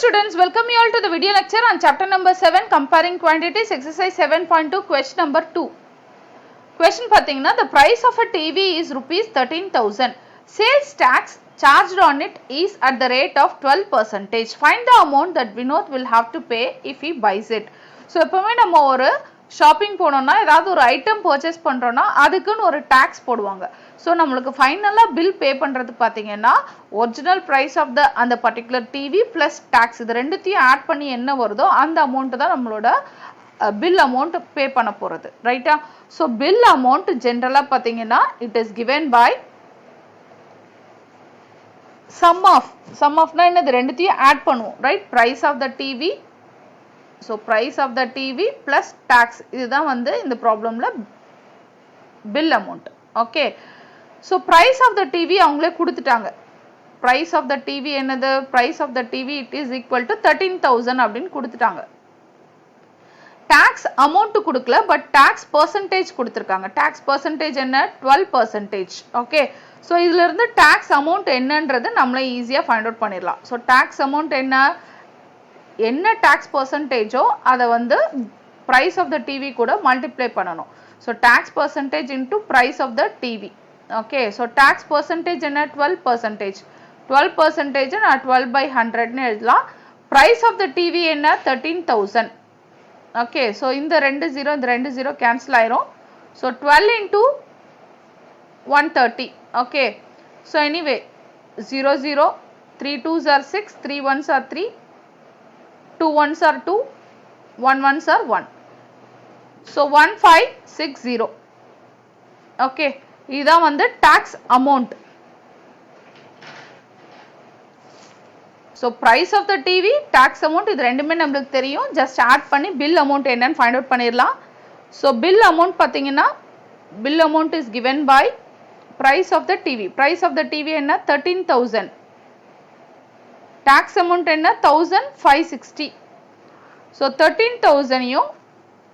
students, welcome you all to the video lecture on chapter number 7 comparing quantities exercise 7.2 question number 2. Question pathina, the price of a TV is rupees 13,000. Sales tax charged on it is at the rate of 12%. Find the amount that Vinod will have to pay if he buys it. So, எப்பவுமே நம்ம ஒரு shopping போனோம்னா ஏதாவது ஒரு item purchase பண்றோம்னா அதுக்குன்னு ஒரு tax போடுவாங்க. ஸோ நம்மளுக்கு ஃபைனலாக பில் பே பண்ணுறது பார்த்தீங்கன்னா ஒரிஜினல் ப்ரைஸ் ஆஃப் த அந்த பர்டிகுலர் டிவி ப்ளஸ் டாக்ஸ் இது ரெண்டுத்தையும் ஆட் பண்ணி என்ன வருதோ அந்த அமௌண்ட்டு தான் நம்மளோட பில் அமௌண்ட் பே பண்ண போகிறது ரைட்டா. ஸோ பில் அமௌண்ட் ஜென்ரலாக பார்த்தீங்கன்னா it is given by sum ஆஃப்னா என்னது ரெண்டுத்தையும் ஆட் பண்ணுவோம் right. Price of the TV, so price of the TV plus tax இதுதான் வந்து இந்த ப்ராப்ளமில் bill amount. Okay, so price of the TV அவங்களே கொடுத்துட்டாங்க. ப்ரைஸ் ஆஃப் த டிவி என்னது, price of the TV it is equal to 13,000 அப்படின்னு கொடுத்துட்டாங்க. Tax amount கொடுக்கல, பட் டாக்ஸ் பர்சன்டேஜ் கொடுத்துருக்காங்க. டாக்ஸ் பர்சன்டேஜ் என்ன 12%. ஓகே, ஸோ இதுல இருந்து டாக்ஸ் அமௌண்ட் என்னன்றது நம்மளே ஈஸியாக ஃபைண்ட் அவுட் பண்ணிடலாம். ஸோ டாக்ஸ் அமௌண்ட் என்ன டாக்ஸ் பர்சன்டேஜோ அதை வந்து ப்ரைஸ் ஆஃப் த டிவி கூட மல்டிப்ளை பண்ணணும். So tax percentage into price of the TV. Okay, so tax percentage என்ன 12%. 12% நான் 12/100ன்னு எழுதலாம். ப்ரைஸ் ஆஃப் த டிவி என்ன 13,000. ஓகே, ஸோ இந்த ரெண்டு ஜீரோ கேன்சல் ஆயிரும். So 12 into 130. Okay, so anyway 0 0 3 2s are 6, 3 1s are 3, 2 1s are 2, 1 1s are 1. So 1560. Okay, இதுதான் வந்து tax amount. So price of the TV, tax amount இது ரெண்டுமே நம்மளுக்கு தெரியும். ஜஸ்ட் ஆட் பண்ணி பில் அமௌண்ட் என்னன்னு ஃபைண்ட் அவுட் பண்ணிடலாம். ஸோ பில் அமௌண்ட் பார்த்தீங்கன்னா bill amount is given by price of the TV. Price of the TV என்ன 13,000. Tax amount என்ன 1,560. ஸோ 13,000யும்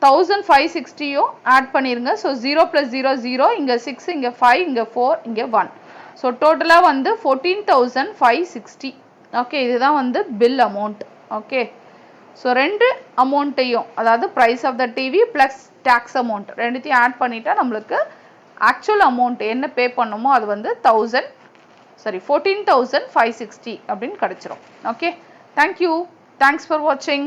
1,560யும் ஆட் பண்ணிருங்க. ஸோ 0 + 0 0, இங்கே 6, இங்கே 5, இங்கே 4, இங்கே 1. ஸோ டோட்டலாக வந்து 14,560. ஓகே, இதுதான் வந்து பில் அமௌண்ட். ஓகே, ஸோ ரெண்டு அமௌண்ட்டையும் அதாவது price of the TV plus tax amount ரெண்டுத்தையும் ஆட் பண்ணிட்டா நம்மளுக்கு ஆக்சுவல் அமௌண்ட் என்ன பே பண்ணுமோ அது வந்து 14,560 அப்படின்னு கிடைச்சிரும். ஓகே, தேங்க்யூ, தேங்க்ஸ் ஃபார் வாட்சிங்.